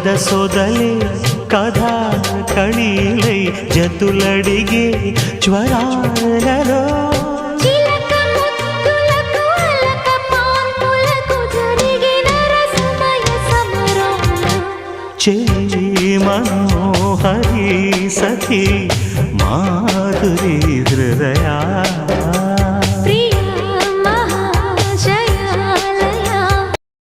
సొదలే కథా కళీలై జతులడిగే జ్వరాలలో చిలక ముద్దులకు అలక పాన్పులకు జరిగిన రసమయ సమరాలు చెలి మనోహరి సఖి మాధురి హృదయా